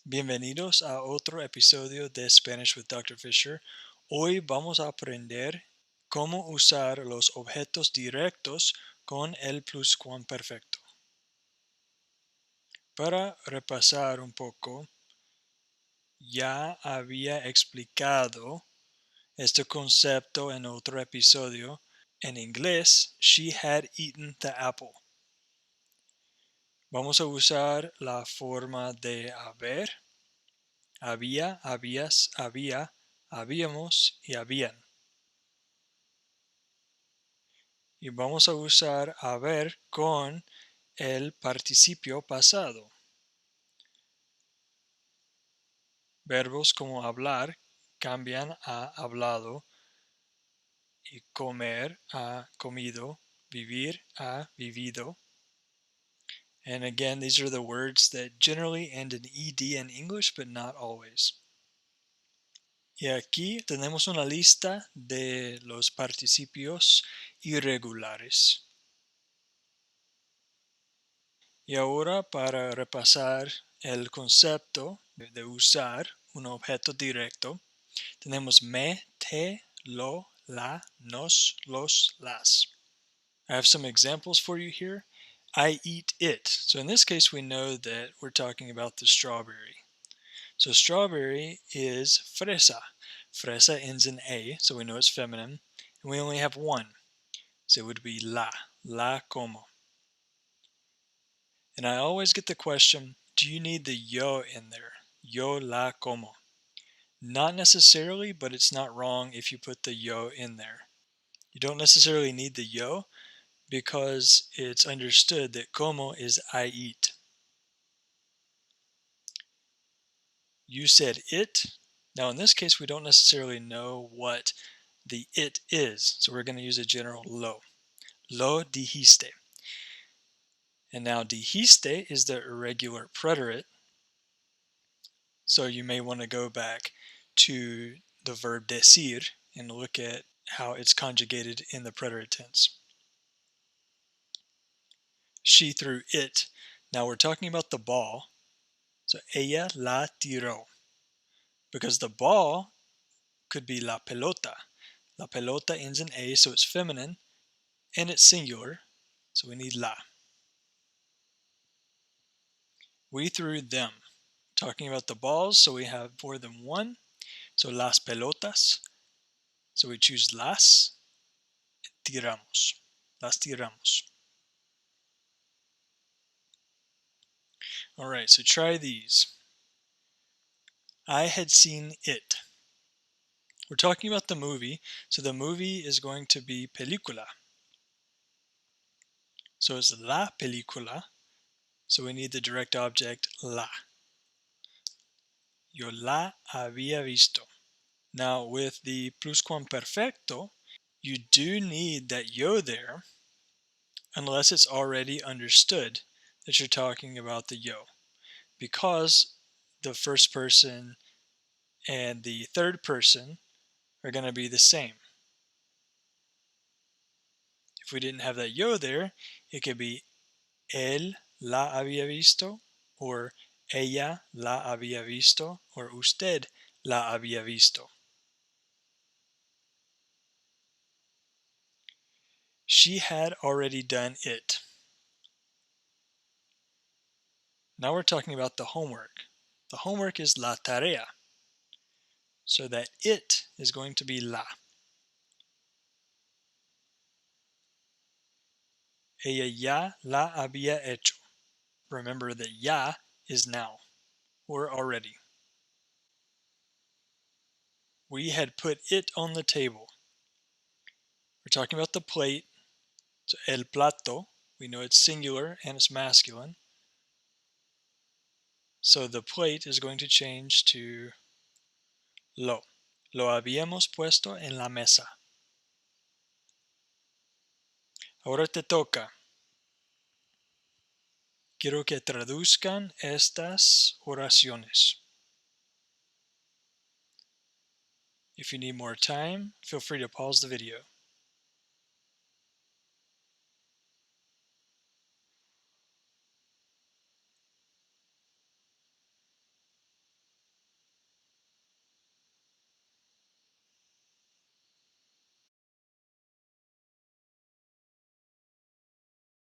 Bienvenidos a otro episodio de Spanish with Dr. Fisher. Hoy vamos a aprender cómo usar los objetos directos con el pluscuamperfecto. Para repasar un poco, ya había explicado este concepto en otro episodio. En inglés, she had eaten the apple. Vamos a usar la forma de haber. Había, habías, había, habíamos y habían. Y vamos a usar haber con el participio pasado. Verbos como hablar cambian a hablado y comer a comido, vivir a vivido. And again, these are the words that generally end in ed in English, but not always. Y aquí tenemos una lista de los participios irregulares. Y ahora para repasar el concepto de usar un objeto directo, tenemos me, te, lo, la, nos, los, las. I have some examples for you here. I eat it. So in this case, we know that we're talking about the strawberry. So strawberry is fresa. Fresa ends in a, so we know it's feminine. And we only have one. So it would be la. La como. And I always get the question, do you need the yo in there? Yo la como. Not necessarily, but it's not wrong if you put the yo in there. You don't necessarily need the yo because it's understood that como is I eat. You said it. Now in this case, we don't necessarily know what the it is, so we're going to use a general lo. Lo dijiste. And now dijiste is the irregular preterite, so you may want to go back to the verb decir and look at how it's conjugated in the preterite tense. She threw it. Now we're talking about the ball. So ella la tiró. Because the ball could be la pelota. La pelota ends in a, so it's feminine, and it's singular, so we need la. We threw them. Talking about the balls, so we have more than one. So las pelotas. So we choose las. Tiramos. Las tiramos. All right, so try these. I had seen it. We're talking about the movie, so the movie is going to be película. So it's la película, so we need the direct object la. Yo la había visto. Now with the pluscuamperfecto, you do need that yo there, unless it's already understood that you're talking about the yo, because the first person and the third person are going to be the same. If we didn't have that yo there, it could be él la había visto, or ella la había visto, or usted la había visto. She had already done it. Now we're talking about the homework. The homework is la tarea. So that it is going to be la. Ella ya la había hecho. Remember that ya is now, or already. We had put it on the table. We're talking about the plate. So el plato, we know it's singular and it's masculine. So the plate is going to change to lo. Lo habíamos puesto en la mesa. Ahora te toca. Quiero que traduzcan estas oraciones. If you need more time, feel free to pause the video.